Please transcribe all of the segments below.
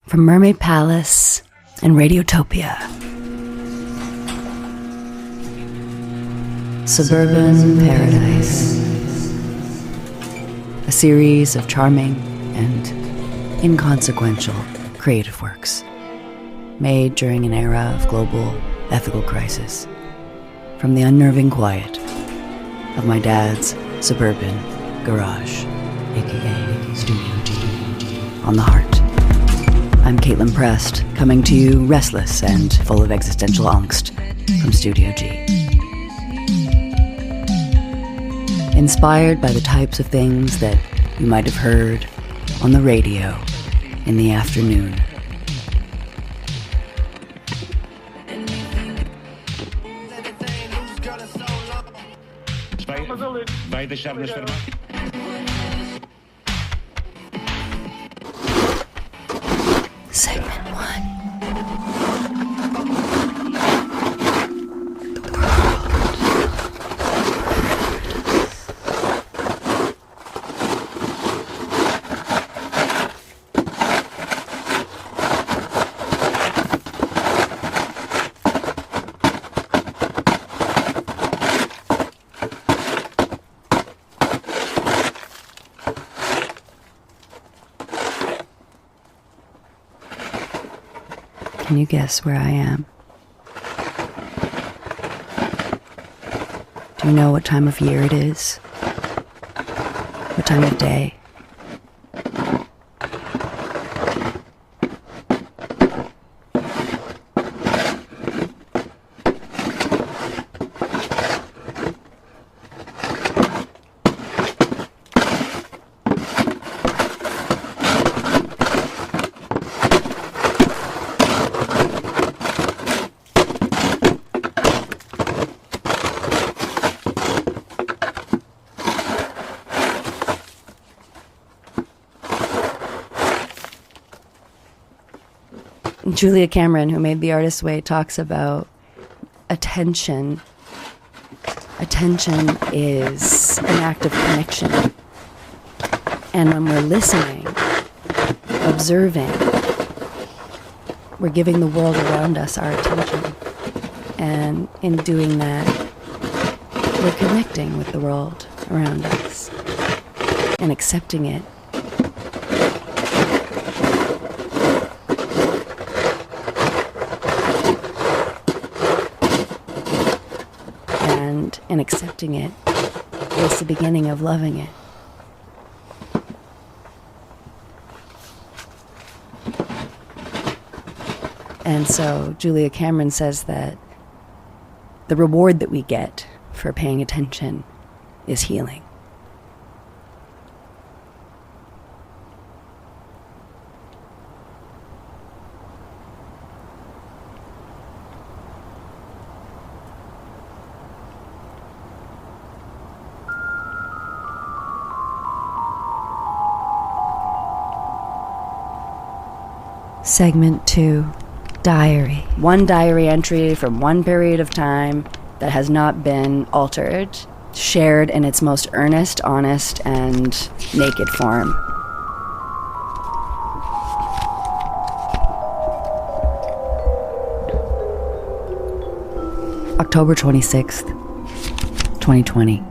From Mermaid Palace and Radiotopia, Suburban Paradise, a series of charming and inconsequential creative works made during an era of global ethical crisis, from the unnerving quiet of my dad's suburban garage, aka Studio G, on the heart. I'm Caitlin Prest, coming to you restless and full of existential angst from Studio G. Inspired by the types of things that you might have heard on the radio in the afternoon. Vai deixar nas farmácias. Segment 1. Can you guess where I am? Do you know what time of year it is? What time of day? Julia Cameron, who made The Artist's Way, talks about attention. Attention is an act of connection. And when we're listening, observing, we're giving the world around us our attention. And in doing that, we're connecting with the world around us and accepting it. And accepting it is the beginning of loving it. And so Julia Cameron says that the reward that we get for paying attention is healing. Segment 2, Diary. One diary entry from one period of time that has not been altered, shared in its most earnest, honest, and naked form. October 26th, 2020.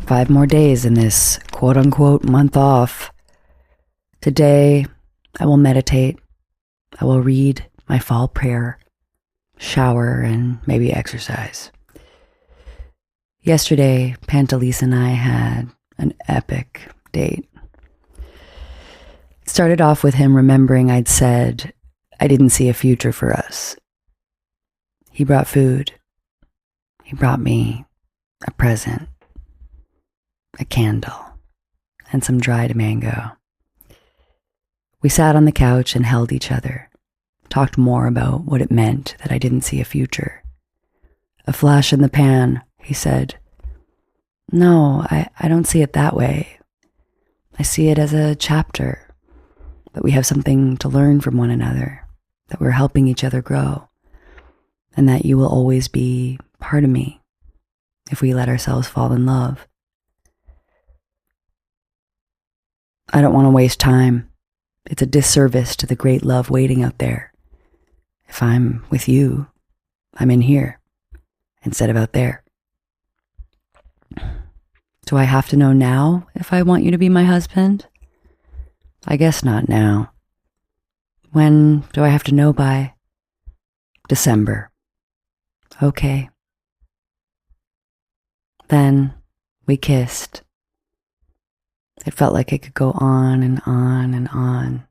5 more days in this quote-unquote month off. Today, I will meditate, I will read my fall prayer, shower, and maybe exercise. Yesterday, Pantelis and I had an epic date. It started off with him remembering I'd said I didn't see a future for us. He brought food. He brought me a present, a candle, and some dried mango. We sat on the couch and held each other, talked more about what it meant that I didn't see a future. A flash in the pan, he said. No, I don't see it that way. I see it as a chapter, that we have something to learn from one another, that we're helping each other grow, and that you will always be part of me if we let ourselves fall in love. I don't want to waste time. It's a disservice to the great love waiting out there. If I'm with you, I'm in here instead of out there. Do I have to know now if I want you to be my husband? I guess not now. When do I have to know by? December. Okay. Then we kissed. It felt like it could go on and on and on.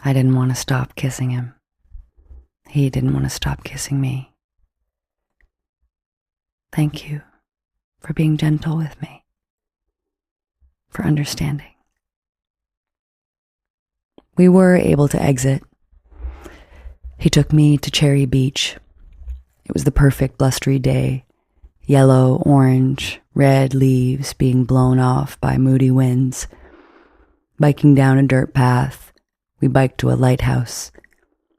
I didn't want to stop kissing him. He didn't want to stop kissing me. Thank you for being gentle with me, for understanding. We were able to exit. He took me to Cherry Beach. It was the perfect blustery day. Yellow, orange, red leaves being blown off by moody winds. Biking down a dirt path, we biked to a lighthouse.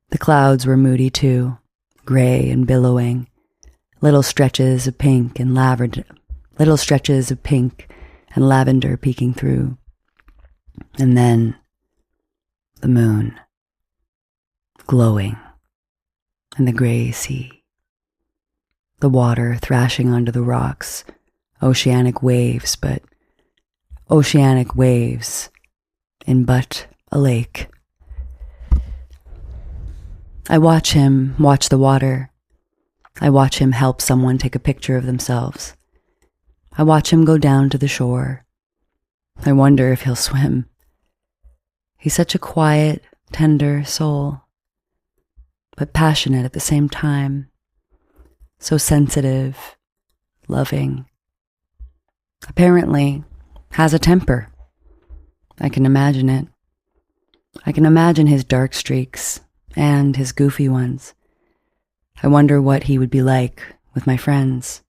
The clouds were moody too, gray and billowing. Little stretches of pink and lavender peeking through. And then the moon, glowing in the gray sea. The water thrashing onto the rocks, oceanic waves, but oceanic waves in but a lake. I watch him watch the water. I watch him help someone take a picture of themselves. I watch him go down to the shore. I wonder if he'll swim. He's such a quiet, tender soul, but passionate at the same time. So sensitive, loving. Apparently has a temper. I can imagine it. I can imagine his dark streaks and his goofy ones. I wonder what he would be like with my friends,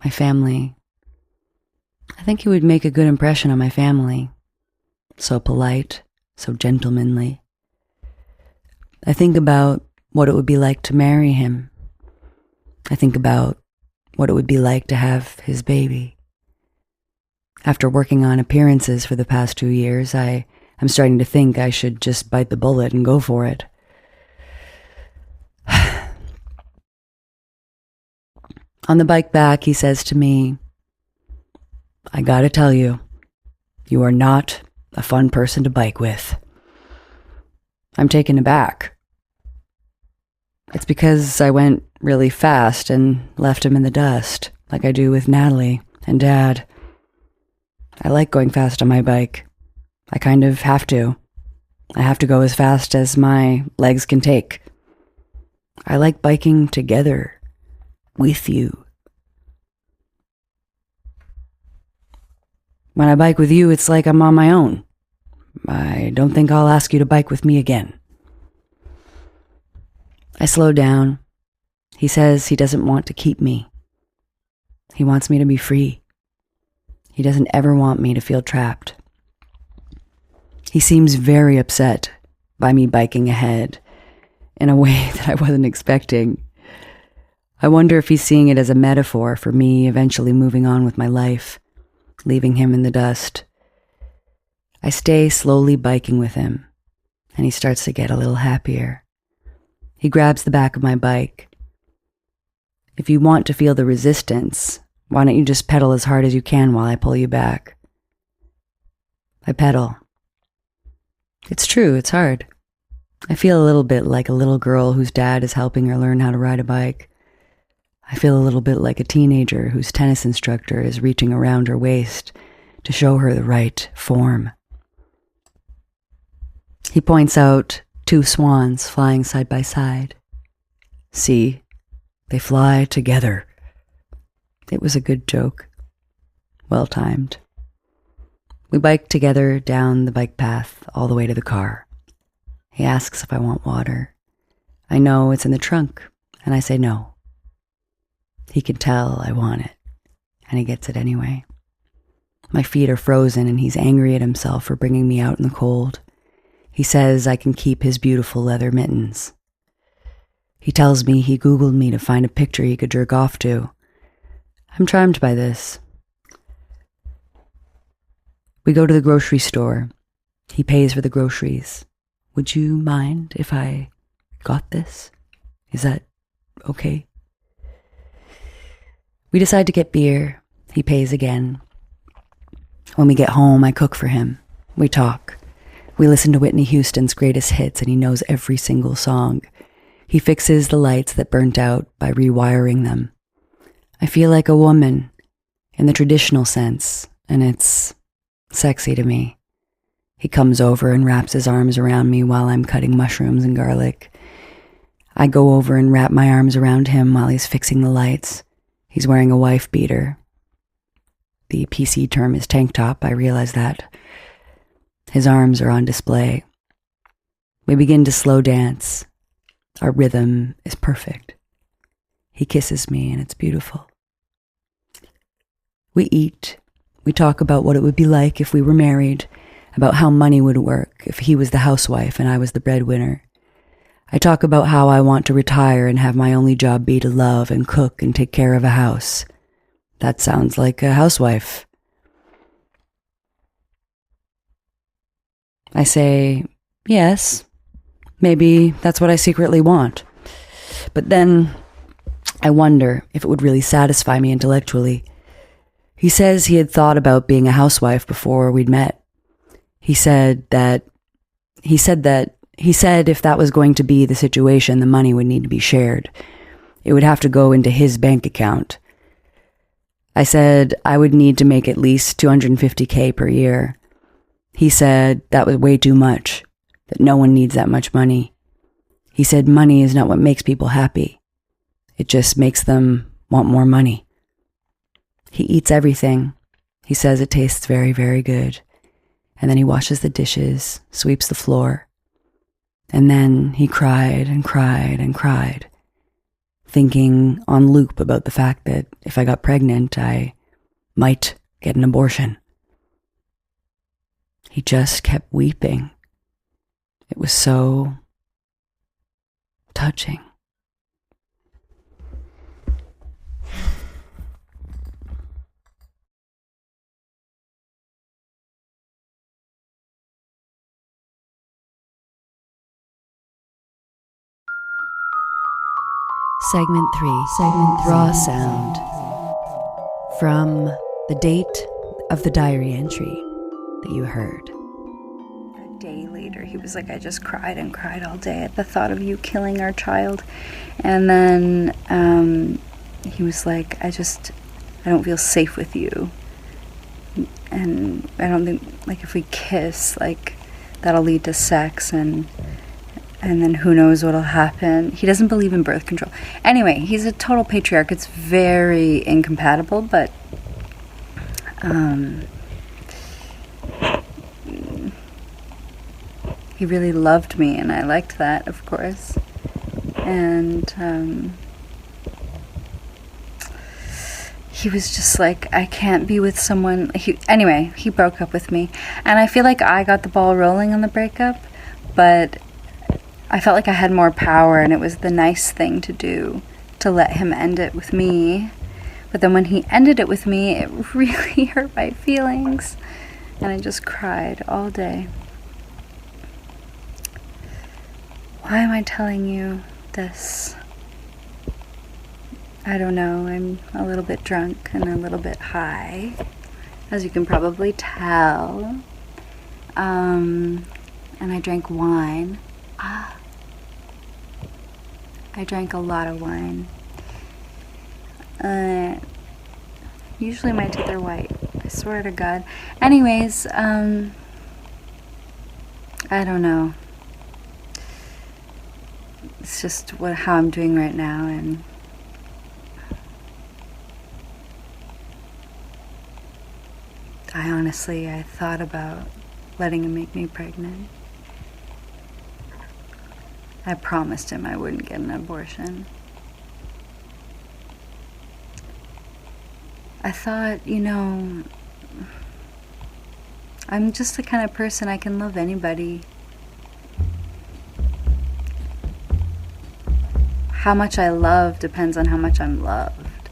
my family. I think he would make a good impression on my family. So polite, so gentlemanly. I think about what it would be like to marry him. I think about what it would be like to have his baby. After working on appearances for the past 2 years, I'm starting to think I should just bite the bullet and go for it. On the bike back, he says to me, I gotta tell you, you are not a fun person to bike with. I'm taken aback. It's because I went really fast and left him in the dust, like I do with Natalie and Dad. I like going fast on my bike. I kind of have to. I have to go as fast as my legs can take. I like biking together, with you. When I bike with you, it's like I'm on my own. I don't think I'll ask you to bike with me again. I slow down. He says he doesn't want to keep me. He wants me to be free. He doesn't ever want me to feel trapped. He seems very upset by me biking ahead in a way that I wasn't expecting. I wonder if he's seeing it as a metaphor for me eventually moving on with my life, leaving him in the dust. I stay slowly biking with him, and he starts to get a little happier. He grabs the back of my bike. If you want to feel the resistance, why don't you just pedal as hard as you can while I pull you back? I pedal. It's true, it's hard. I feel a little bit like a little girl whose dad is helping her learn how to ride a bike. I feel a little bit like a teenager whose tennis instructor is reaching around her waist to show her the right form. He points out 2 swans flying side by side. See, they fly together. It was a good joke. Well timed. We bike together down the bike path all the way to the car. He asks if I want water. I know it's in the trunk, and I say no. He can tell I want it, and he gets it anyway. My feet are frozen, and he's angry at himself for bringing me out in the cold. He says I can keep his beautiful leather mittens. He tells me he Googled me to find a picture he could jerk off to. I'm charmed by this. We go to the grocery store. He pays for the groceries. Would you mind if I got this? Is that okay? We decide to get beer. He pays again. When we get home, I cook for him. We talk. We listen to Whitney Houston's greatest hits, and he knows every single song. He fixes the lights that burnt out by rewiring them. I feel like a woman in the traditional sense, and it's sexy to me. He comes over and wraps his arms around me while I'm cutting mushrooms and garlic. I go over and wrap my arms around him while he's fixing the lights. He's wearing a wife beater. The PC term is tank top, I realize that. His arms are on display. We begin to slow dance. Our rhythm is perfect. He kisses me and it's beautiful. We eat. We talk about what it would be like if we were married, about how money would work if he was the housewife and I was the breadwinner. I talk about how I want to retire and have my only job be to love and cook and take care of a house. That sounds like a housewife. I say, yes, maybe that's what I secretly want. But then I wonder if it would really satisfy me intellectually. He says he had thought about being a housewife before we'd met. He said if that was going to be the situation, the money would need to be shared. It would have to go into his bank account. I said I would need to make at least $250K per year. He said that was way too much, that no one needs that much money. He said money is not what makes people happy. It just makes them want more money. He eats everything. He says it tastes very, very good. And then he washes the dishes, sweeps the floor. And then he cried and cried and cried, thinking on loop about the fact that if I got pregnant, I might get an abortion. He just kept weeping. It was so touching. Segment 3. Raw sound. From the date of the diary entry that you heard. A day later, he was like, I just cried and cried all day at the thought of you killing our child. And then he was like, I don't feel safe with you. And I don't think, like, if we kiss, like, that'll lead to sex, and then who knows what'll happen. He doesn't believe in birth control. Anyway, he's a total patriarch. It's very incompatible, but he really loved me, and I liked that, of course. And he was just like, I can't be with someone. Anyway, he broke up with me, and I feel like I got the ball rolling on the breakup, but I felt like I had more power, and it was the nice thing to do, to let him end it with me. But then when he ended it with me, it really hurt my feelings, and I just cried all day. Why am I telling you this? I don't know. I'm a little bit drunk and a little bit high, as you can probably tell. And I drank wine. I drank a lot of wine. Usually my teeth are white. I swear to God. Anyways, I don't know. It's just how I'm doing right now, and I thought about letting him make me pregnant. I promised him I wouldn't get an abortion. I thought, I'm just the kind of person I can love anybody. How much I love depends on how much I'm loved.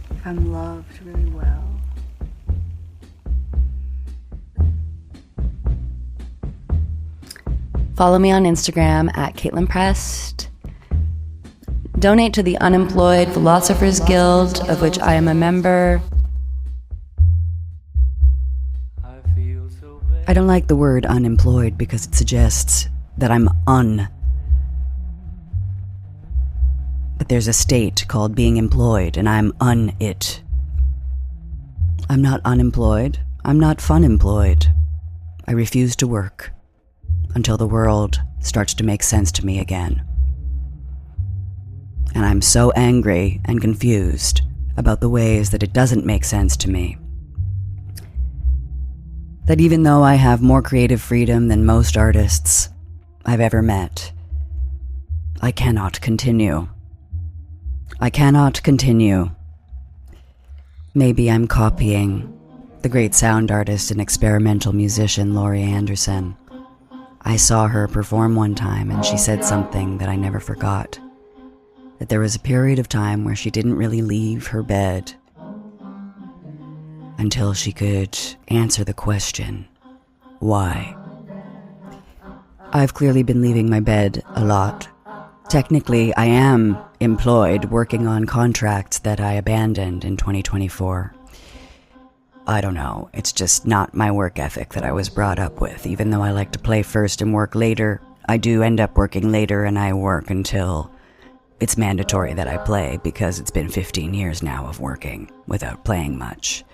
If I'm loved really well. Follow me on Instagram at Caitlin Prest. Donate to the Unemployed Philosophers Guild, of which I am a member. I don't like the word unemployed because it suggests that I'm But there's a state called being employed, and I'm it. I'm not unemployed. I'm not fun-employed. I refuse to work until the world starts to make sense to me again. And I'm so angry and confused about the ways that it doesn't make sense to me, that even though I have more creative freedom than most artists I've ever met, I cannot continue. I cannot continue. Maybe I'm copying the great sound artist and experimental musician Laurie Anderson. I saw her perform one time and she said something that I never forgot. That there was a period of time where she didn't really leave her bed until she could answer the question, why? I've clearly been leaving my bed a lot. Technically, I am employed working on contracts that I abandoned in 2024. I don't know, it's just not my work ethic that I was brought up with. Even though I like to play first and work later, I do end up working later and I work until it's mandatory that I play because it's been 15 years now of working without playing much.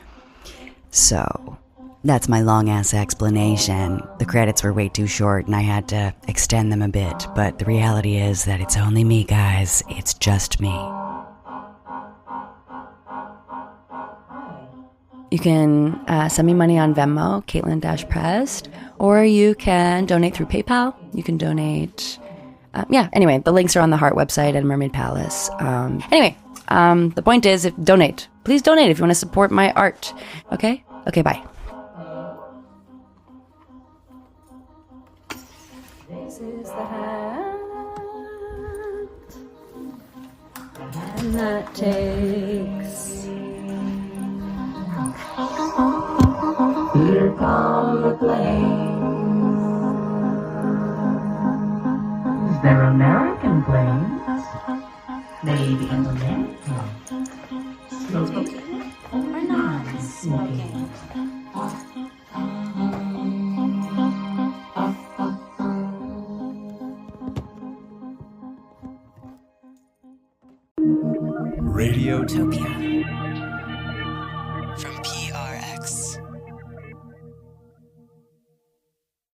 So, that's my long-ass explanation. The credits were way too short and I had to extend them a bit, but the reality is that it's only me, guys. It's just me. You can send me money on Venmo, Caitlin-Prest, or you can donate through PayPal. You can donate... anyway, the links are on the Heart website at Mermaid Palace. The point is, donate. Please donate if you want to support my art. Okay? Okay, bye. This is the hand that takes. Here come the planes. They're American planes. They begin to land. Smoking or not smoking? Radiotopia.